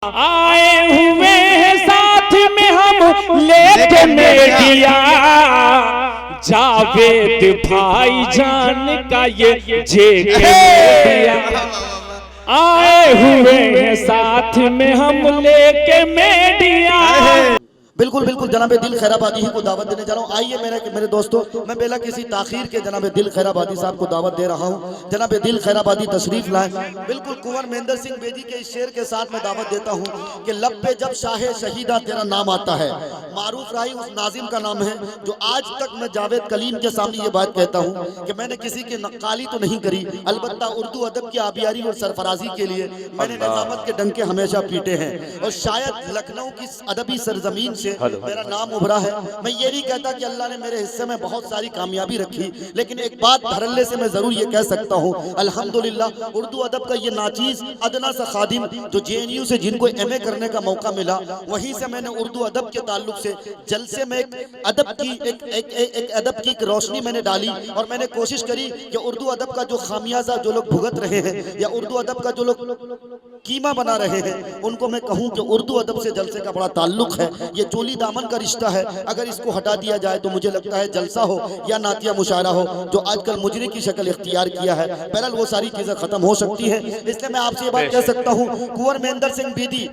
आए हुए हैं साथ में हम लेके मीडिया, जावेद भाईजान का ये मीडिया। आए हुए हैं साथ में हम लेके मीडिया। बिल्कुल बिल्कुल जनाब दिल खैराबादी ही को दावत देने जा रहा हूँ। आइए मेरे दोस्तों, मैं बेला किसी ताखीर के जनाब दिल खैराबादी साहब को दावत दे रहा हूँ। जनाब दिल खैराबादी तशरीफ लाए। बिल्कुल कुंवर महेंद्र सिंह बेदी के इस शेर के साथ मैं दावत देता हूँ कि लब पे जब शाहे शहीदा तेरा नाम आता है। मारूफ राही उस नाजिम का नाम है जो आज तक मैं जावेद कलीम के सामने ये बात कहता हूँ कि मैंने किसी की नक्काली तो नहीं करी, अलबत्ता उर्दू अदब की आबियारी और सरफराजी के लिए मैंने निजामत के डंके हमेशा पीटे हैं और शायद लखनऊ की अदबी सरजमीन से मेरा नाम उभरा है। मैं ये नहीं कहता कि अल्लाह ने मेरे हिस्से में बहुत सारी कामयाबी रखी, लेकिन एक बात धड़ल्ले से मैं जरूर ये कह सकता हूँ अल्हम्दुलिल्लाह उर्दू अदब का ये नाचीज अदना सा खादिम जो JNU से जिनको MA करने का मौका मिला, वहीं से मैंने उर्दू अदब के ताल्लुक से जलसे में एक अदब की एक रोशनी मैंने डाली और मैंने कोशिश करी कि उर्दू अदब का जो खामियाजा जो लोग भुगत रहे हैं या उर्दू अदब का जो लोग कीमा बना रहे हैं उनको मैं कहूँ कि उर्दू अदब से जलसे का बड़ा ताल्लुक है। ये चोली दामन का रिश्ता है, अगर इसको हटा दिया जाए तो मुझे लगता है जलसा हो या नातिया मुशायरा हो जो आजकल मुजरे की शक्ल इख्तियार किया है, बहरहाल वो सारी चीजें खत्म हो सकती है। इसलिए मैं आपसे ये बात कह सकता हूँ, कुंवर महेंद्र सिंह बेदी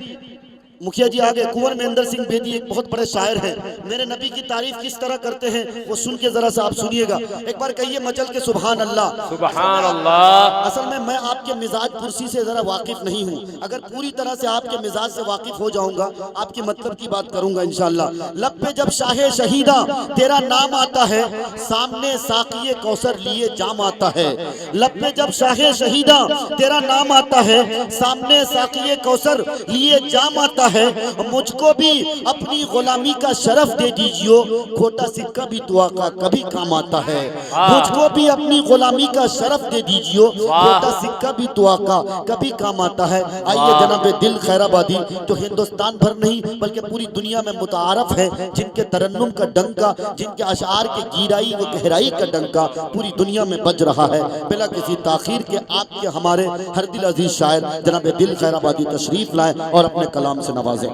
मुखिया जी आगे, कुंवर महेंद्र सिंह बेदी एक बहुत बड़े शायर हैं। मेरे नबी की तारीफ किस तरह करते हैं वो सुन के जरा सा आप सुनिएगा। एक बार कहिए मचल के सुभान अल्लाह सुभान अल्लाह। असल में मैं आपके मिजाज कुर्सी से जरा वाकिफ नहीं हूँ, अगर पूरी तरह से आपके मिजाज से वाकिफ हो जाऊंगा आपकी मतलब की बात करूंगा इंशाअल्लाह। लब पे जब शाहे शहीदा तेरा नाम आता है, सामने साकिए कौसर लिए जाम आता है। लब पे जब शाहे शहीदा तेरा नाम आता है, सामने साकिए कौसर लिए जाम आता है। मुझको भी अपनी गुलामी का शरफ दे दीजिए, खोटा सिक्का भी दुआ का कभी काम आता है। मुझको भी अपनी गुलामी का शरफ दे दीजिए, खोटा सिक्का भी दुआ का कभी काम आता है। आइए जनाब दिल खैराबादी जो हिंदुस्तान भर नहीं बल्कि पूरी दुनिया में मुतारफ है, जिनके तरन्नुम का डंका, जिनके अशार के गीराई व गहराई का डंका पूरी दुनिया में बज रहा है, बिना किसी ताखीर के आपके हमारे हर दिल अजीज शायर जनाब दिल खैराबादी तशरीफ लाए और अपने कलाम से नवाजें।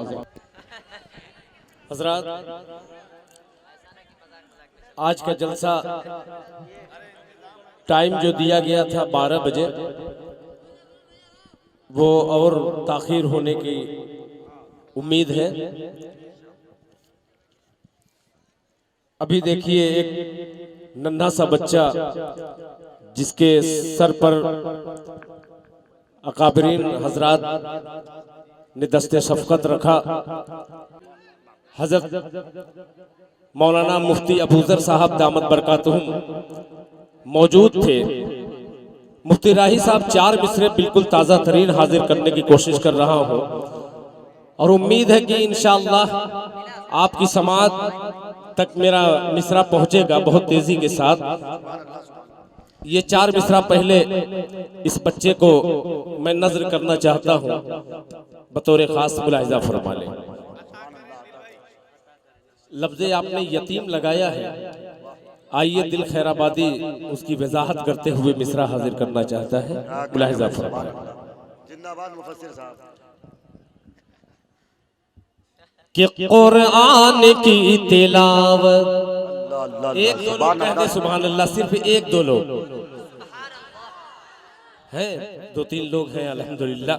हज़रात, आज का जलसा टाइम जो दिया गया था 12 बजे, वो और ताखीर होने की उम्मीद है। अभी देखिए एक नन्हा सा बच्चा जिसके सर पर अकाबरीन हजरात ने दस्ते शफकत रखा, हजरत मौलाना मुफ्ती अबूजर साहब दामत बरकातुहुम मौजूद थे। मुफ्ती राही साहब 4 मिसरे बिल्कुल ताज़ा तरीन हाजिर करने की कोशिश कर रहा हूँ और उम्मीद है कि इंशाअल्लाह आपकी समाअत तक मेरा मिसरा पहुँचेगा बहुत तेज़ी के साथ। ये 4 मिसरा पहले इस बच्चे को मैं नज़र करना चाहता हूँ, बतौर खास मुलाहिजा फरमा लें। लफ्ज़े आपने यतीम लगाया है, आइए दिल खैराबादी उसकी वजाहत करते हुए मिसरा हाजिर करना चाहता है, मुलाहिजा फरमा लें। कि कुरान की तिलावत, एक दो लोग कहते सुभान अल्लाह, सिर्फ 1-2 लोग हैं, 2-3 लोग हैं अल्हम्दुलिल्लाह।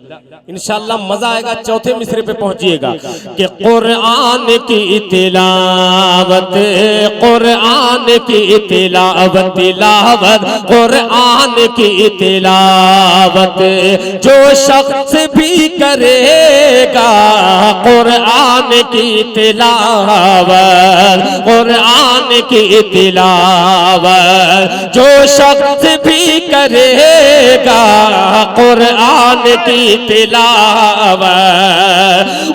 इंशाअल्लाह मजा आएगा, चौथे मिसरे पे पहुंचिएगा। कि कुरान की तिलावत, कुरान की तिलावत, तिलावत कुरान की तिलावत जो शख्स भी करेगा, कुरान की तिलावत, कुरान की तिलावत जो शख्स भी करेगा, कुरान की तिलावत,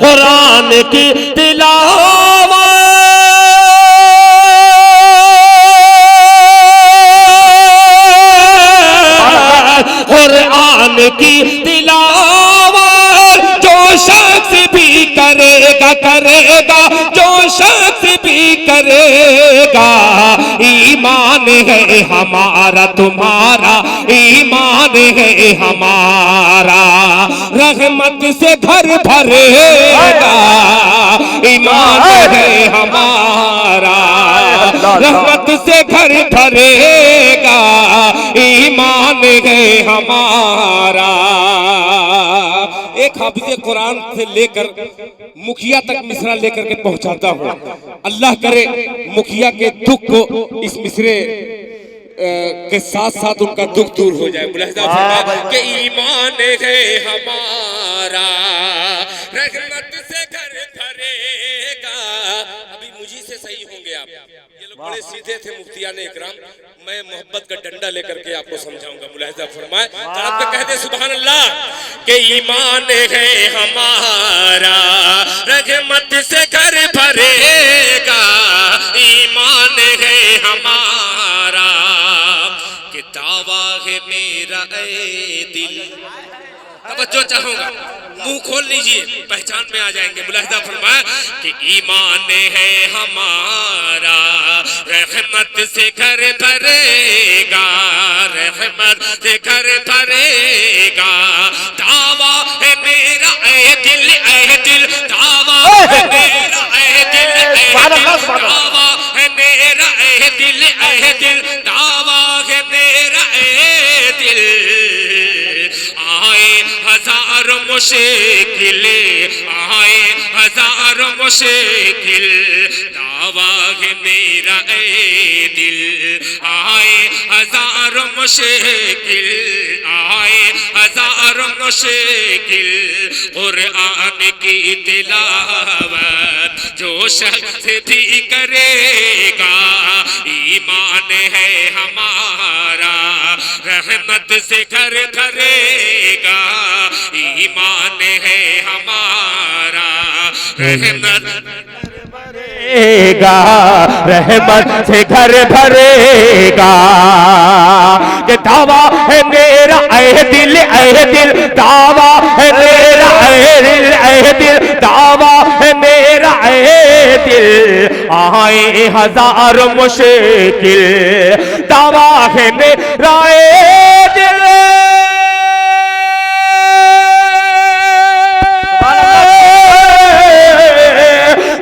कुरान की तिलावत, कुरान की तिलावत जो शख्स भी करेगा, करेगा जो शख्स भी करेगा, ईमान ईमान है हमारा, तुम्हारा ईमान है हमारा, रहमत से घर भरेगा, ईमान है हमारा, रहमत से घर भरेगा, ईमान है हमारा। एक हाफिज़ कुरान से लेकर मुखिया तक मिसरा लेकर के पहुंचाता हूं। अल्लाह करे मुखिया के दुख को इस मिसरे के साथ साथ उनका दुख दूर हो जाए। कि ईमान है हमारा, रहमत से घर भरेगा। अभी मुझी से सही होंगे आप, ये लोग बड़े सीधे थे मुफ्तियाने इकराम। मैं मोहब्बत का डंडा लेकर के आपको समझाऊंगा। मुलाहिजा फरमाए, ताकत पे कह दे सुभान अल्लाह। के ईमान है हमारा, रहमत से घर भरेगा, ईमान है हमारा, कि दावा है मेरा ए दिल। तवज्जो चाहूंगा, मुंह खोल लीजिए, पहचान में आ जाएंगे। मुलाहिजा फरमाया कि ईमान है हमारा, रहमत से घर भरेगा, रहमत से घर भरेगा, दावा है मेरा ए दिल, ए दिल, दावा है मेरा ए दिल, ए दिल, दावा है मेरा ए दिल, ए दिल, दावा है मेरा ए दिल। आए हजारों मुश्किल, आए हजारों मुश्किल, दावा है मेरा ए दिल, आए हजारों मुश्किल, आए हजारों मुश्किल, कुरान की तिलावत जो शख्स भी करेगा, ईमान है हमारा, रहमत से घर भरेगा, ईमान है हमारा, रहमत भरेगा, रहमत से घर भरेगा, कि दावा है मेरा ए दिल, ए दिल, दावा है मेरा ए दिल, ए दिल, दावा है मेरा ए दिल, आए हजार मुश्किल, दावा है मेरा ए दिल,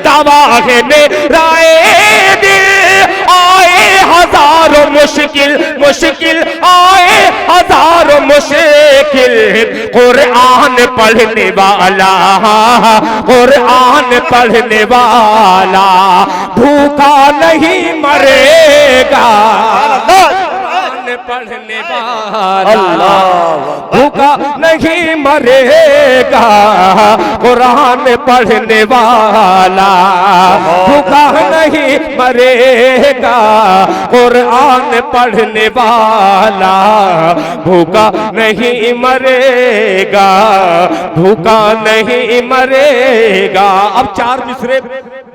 दावा है मेरा ए दिल, आए हजारों मुश्किल, मुश्किल आए हजारों मुश्किल, कुरान पढ़ने वाला, कुरान पढ़ने वाला भूखा नहीं मरेगा, पढ़ने वाला भूखा नहीं मरेगा, कुरान पढ़ने वाला भूखा नहीं मरेगा, कुरान पढ़ने वाला भूखा नहीं मरेगा, भूखा नहीं मरेगा। अब चार मिसरे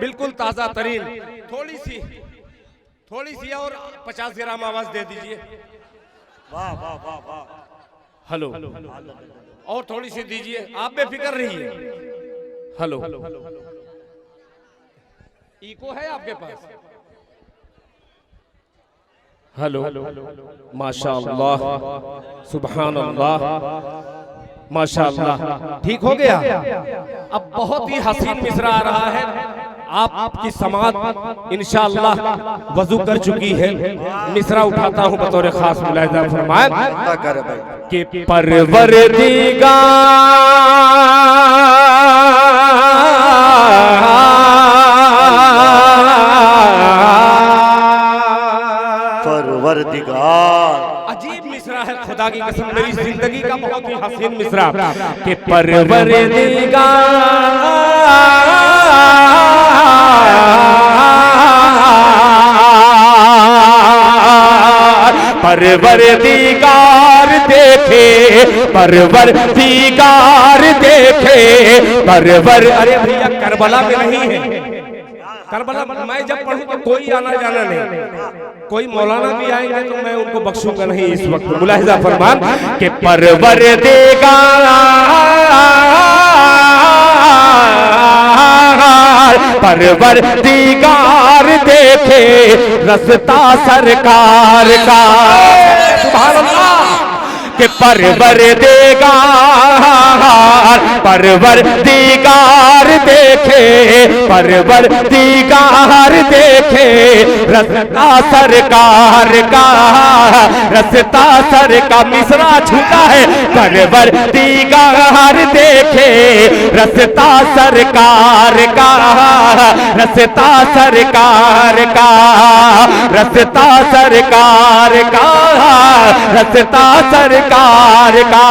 बिल्कुल ताजा तरीन, थोड़ी सी और 50 ग्राम आवाज दे दीजिए। वाह वाह वाह वाह। हेलो, और थोड़ी सी दीजिए, आप बेफिक्र रहिए। हेलो, इको है आपके पास? हेलो, माशाअल्लाह, सुभान अल्लाह, माशाअल्लाह, ठीक हो गया। अब बहुत ही हसीन मिसरा आ रहा है। आपकी समात इंशाअल्लाह वजू कर चुकी है। मिसरा उठाता हूं बतौर खास। मुलाहिजा फरमाए कि परवरदिगार, परवरदिगार, अजीब मिसरा है, खुदा की कसम मेरी जिंदगी का बहुत ही हसीन मिसरा कि परवरदिगार, परवरदिगार देखे, परवरदिगार देखे, परवर, अरे भैया करबला में नहीं है, करबला मैं जब पढ़ूं तो कोई आना जाना नहीं, कोई मौलाना भी आएंगे तो मैं उनको बख्शूंगा नहीं इस वक्त। मुलाहिजा फरमान कि परवरदिगार, परवरदिगार देखे रस्ता सरकार का। सुभान अल्लाह के परवरदिगार देखे रस्ता सरकार का, रस्ता सरकार। मिसरा छूटा है परवरदिगार देखे रस्ता सरकार का, रस्ता सरकार का, रस्ता सरकार का, रस्ता सरकार का।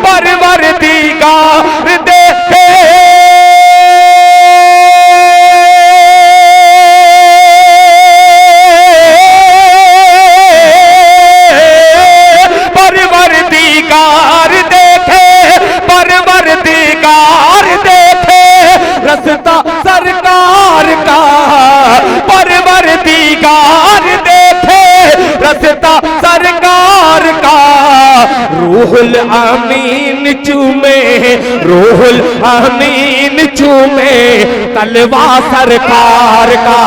परवरदिगार देखे परवरदिगार देखे रस्ता सरकार का, परवरदिगार देखे रस्ता सरकार का। रूहुल अमीन चूमे, रूहुल अमीन चूमे तलवा सरकार का।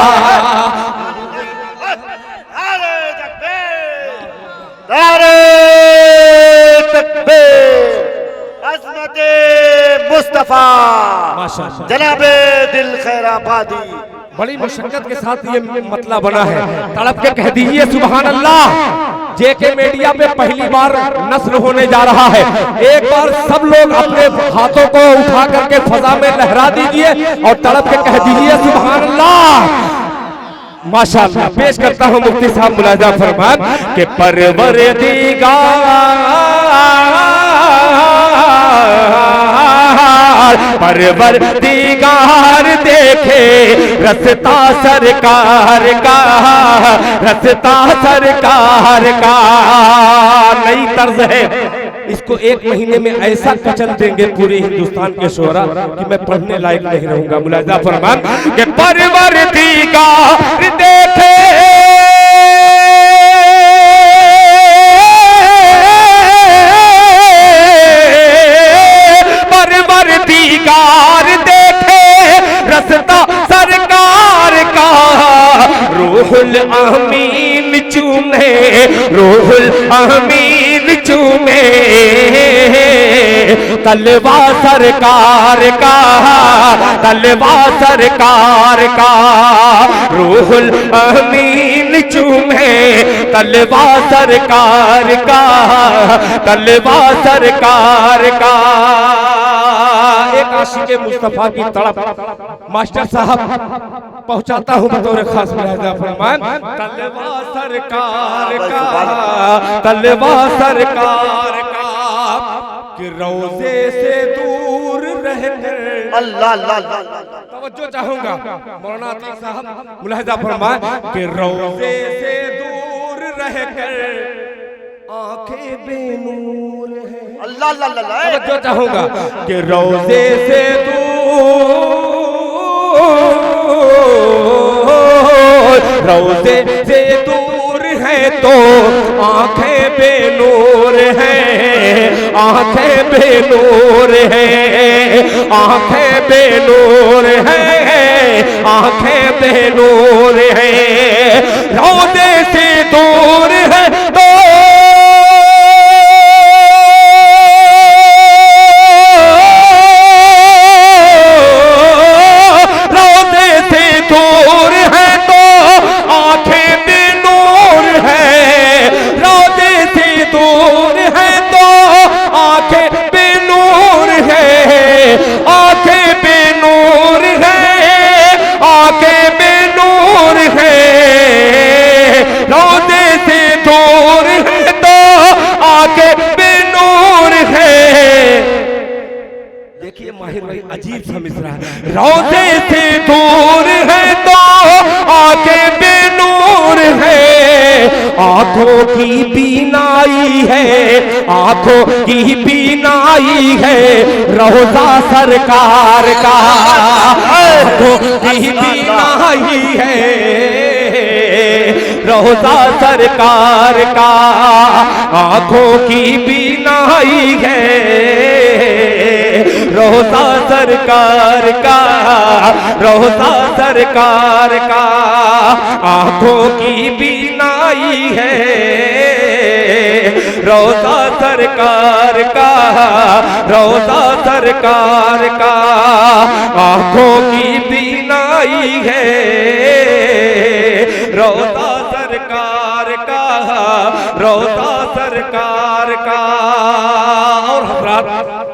मुस्तफा जनाबे दिल खैराबादी। बड़ी मुशक्कत के साथ ये मतला बना है, तड़प के कह दीजिए सुभान अल्लाह। जेके मीडिया पे पहली बार नस्र होने जा रहा है। एक बार सब लोग अपने हाथों को उठा करके फजा में लहरा दीजिए और तड़प के कह दीजिए सुभान अल्लाह। माशाअल्लाह। पेश करता हूँ मुफ्ती साहब मुलाजा फरमान के परवरदिगार देखे रस्ता सरकार का, रस्ता सरकार का। नई तर्ज है, इसको एक महीने में ऐसा कचल देंगे पूरे हिंदुस्तान के शोरा कि मैं पढ़ने लायक नहीं रहूंगा। मुलाजा फरमान के परवरदिगार देखे रस्ता सरकार का। रूहुल अमीन चूमे, रूहुल अमीन चूमे तलवा सरकार का, तलवा सरकार का। रूहुल अमीन चूमे तलवा सरकार का, तलवा सरकार का। एक आशिक़े मुस्तफा की तड़प मास्टर साहब पहुंचाता हूं बतौर खास मुलाहिजा फरमान। तलवा सरकार का, तलवा सरकार का कि रोजे से दूर रहकर। अल्लाह अल्लाह तवज्जो चाहूंगा मौलाना अतीक साहब मुलाहिजा फरमान कि रोजे से दूर रहकर आंखें बेनूर है। अल्लाह अल्लाह तवज्जो चाहूंगा कि रोजे से रोजे से दूर है तो आंखें बेनूर है, आंखें बेनूर है, आंखें बेनूर है, आंखें बेनूर है। रोजे से दूर है तो अजीब सा मिसरा है। रोजे से दूर है तो आंखें बेनूर है, आंखों की बीनाई है, आंखों की बीनाई है रोजा सरकार का। आंखों की बीनाई है रोजा सरकार का, आंखों की बीनाई है रोज़ा सरकार का, रोज़ा सरकार का आंखों की बीनाई है, रोज़ा सरकार का, रोज़ा सरकार का आंखों की बीनाई है, रोज़ा सरकार का, रोज़ा सरकार का। और हज़रात